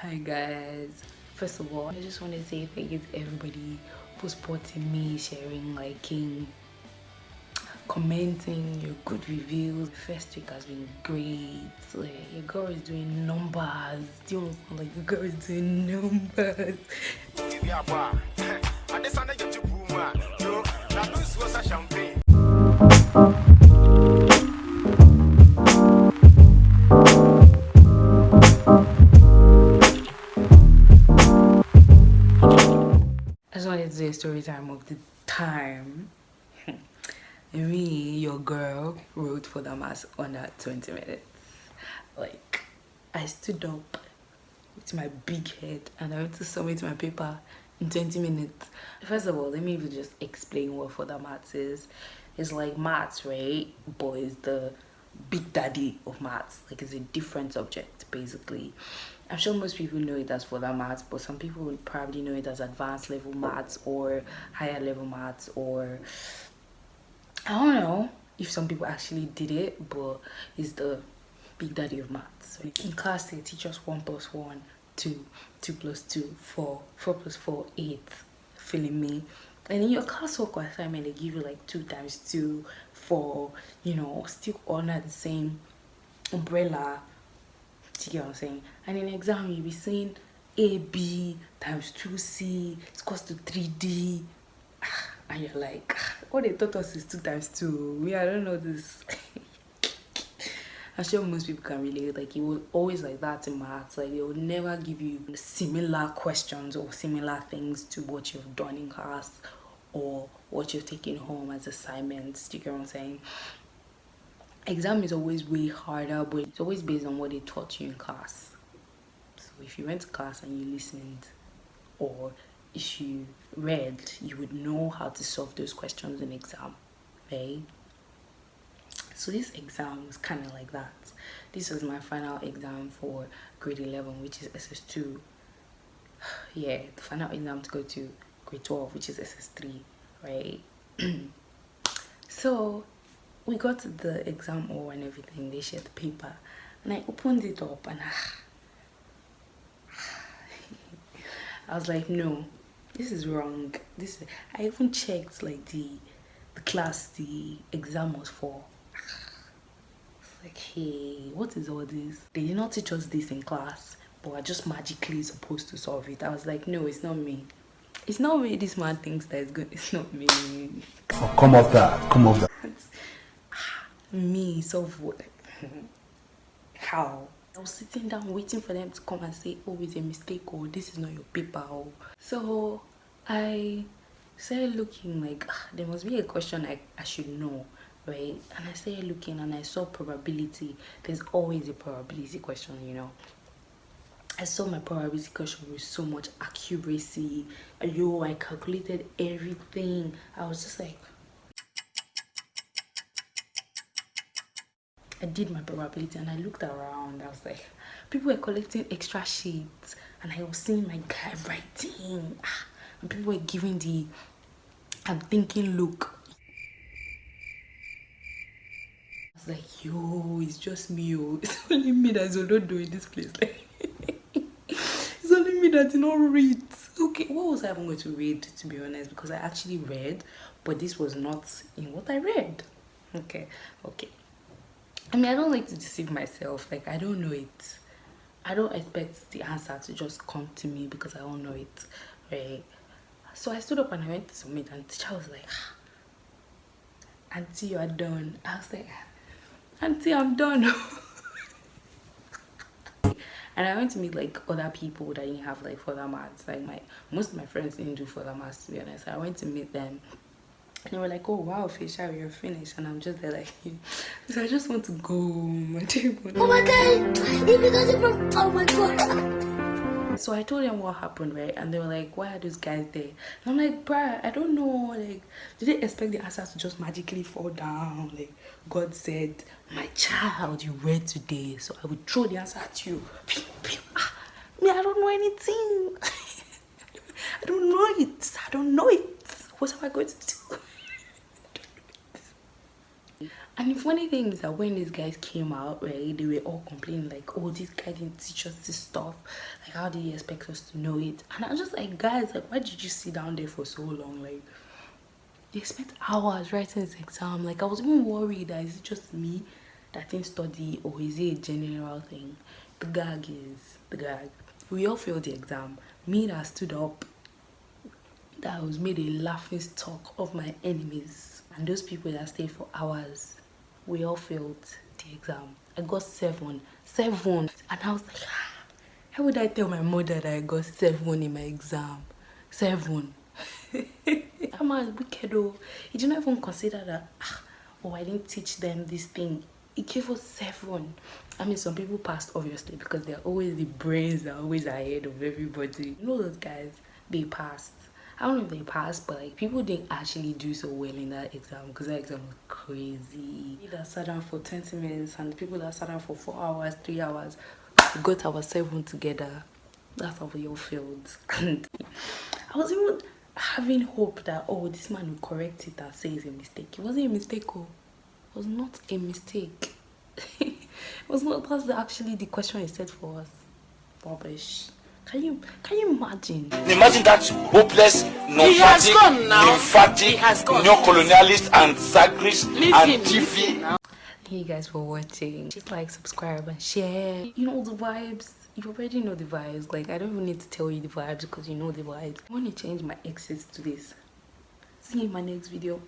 Hi guys, first of all I just want to say thank you to everybody for supporting me, sharing, liking, commenting your good reviews. The first week has been great. Like, your girl is doing numbers. Do you understand? Like, your girl is doing numbers. I just wanted to do a story time of the time me, your girl, wrote for the mass under 20 minutes. Like, I stood up with my big head and I went to submit my paper in 20 minutes. First of all, let me even just explain what for the maths is. It's like maths, right? But it's the big daddy of maths. Like, it's a different subject basically. I'm sure most people know it as further maths, but some people would probably know it as advanced level maths or higher level maths, or I don't know if some people actually did it, but it's the big daddy of maths. In class they teach us 1 plus 1 2, 2 plus 2 4, 4 plus 4 8, feeling me? And in your classwork assignment they give you like 2 times 2 4, you know, still under the same umbrella. Do you get what I'm saying? And in exam you'll be seeing AB times 2C is equals to 3D. And you're like, what they taught us is 2 times 2. I don't know this. I'm sure most people can relate. Like, it was always like that in maths. Like, they would never give you similar questions or similar things to what you've done in class or what you've taken home as assignments. Do you get what I'm saying? Exam is always way harder, but it's always based on what they taught you in class. So if you went to class and you listened, or if you read, you would know how to solve those questions in exam, right? So this exam was kind of like that. This was my final exam for grade 11, which is SS2. Yeah, the final exam to go to grade 12, which is SS3, right? So we got to the exam hall and everything. They shared the paper and I opened it up and I was like, no, this is wrong. I even checked like the class the exam was for. It's like, hey, what is all this? They did not teach us this in class, but we're just magically supposed to solve it. I was like, no, it's not me. It's not me. This man thinks that it's good. It's not me. Oh, come off that. Come off that. Me solve what? How? I was sitting down waiting for them to come and say, oh, it's a mistake, or this is not your paper. Or so I started looking like there must be a question I should know, right? And I started looking and I saw probability. There's always a probability question, you know. I saw my probability question with so much accuracy. I calculated everything. I was just like, I did my probability and I looked around. I was like, people were collecting extra sheets and I was seeing my guy writing. And people were giving the I'm thinking look. I was like, yo, it's just me. Oh. It's only me that's not doing this place. Like, it's only me that did not read. Okay, what was I even going to read, to be honest? Because I actually read, but this was not in what I read. Okay. I mean, I don't like to deceive myself. Like, I don't know it. I don't expect the answer to just come to me because I don't know it, right? So I stood up and I went to submit, and the teacher was like, Auntie, you are done. I was like, Auntie, I'm done. And I went to meet like other people that didn't have like further maths. Like most of my friends didn't do further maths, to be honest. I went to meet them. And they were like, oh wow, Fisher, you're finished. And I'm just there like, so I just want to go home. Oh my god, if you guys are from, oh my god. So I told them what happened, right? And they were like, why are those guys there? And I'm like, bruh, I don't know. Like, did they expect the answers to just magically fall down? Like, God said, my child, you read today, so I would throw the answer at you. Me, I don't know anything. I don't know it. What am I going to do? And the funny thing is that when these guys came out, right, they were all complaining like, oh, this guy didn't teach us this stuff. Like, how did he expect us to know it? And I was just like, guys, like, why did you sit down there for so long? Like, they spent hours writing this exam. Like, I was even worried that is it just me that didn't study, or is it a general thing? The gag is the gag. We all failed the exam. Me that stood up, that was made a laughing stock of my enemies, and those people that stayed for hours, we all failed the exam. I got 7, and I was like, how would I tell my mother that I got 7 in my exam? 7. I'm a wicked. Oh, he didn't even consider that. Oh, I didn't teach them this thing. He gave us 7. I mean, some people passed obviously because they're always the brains that are always ahead of everybody. You know those guys, they passed. I don't know if they passed, but like people didn't actually do so well in that exam because that exam was crazy. We that sat down for 20 minutes and the people that sat down for 4 hours, 3 hours, we got our 7 together. That's how we all failed. And I was even having hope that, oh, this man will correct it and say it's a mistake. It wasn't a mistake. Oh, it was not a mistake. It was not. That's actually the question he said for us. Rubbish. Can you imagine? Imagine that hopeless, lymphatic, neo-colonialist and Zagris and TV. Thank you guys for watching. Just like, subscribe and share. You know the vibes. You already know the vibes. Like, I don't even need to tell you the vibes because you know the vibes. I want to change my exits to this. See you in my next video.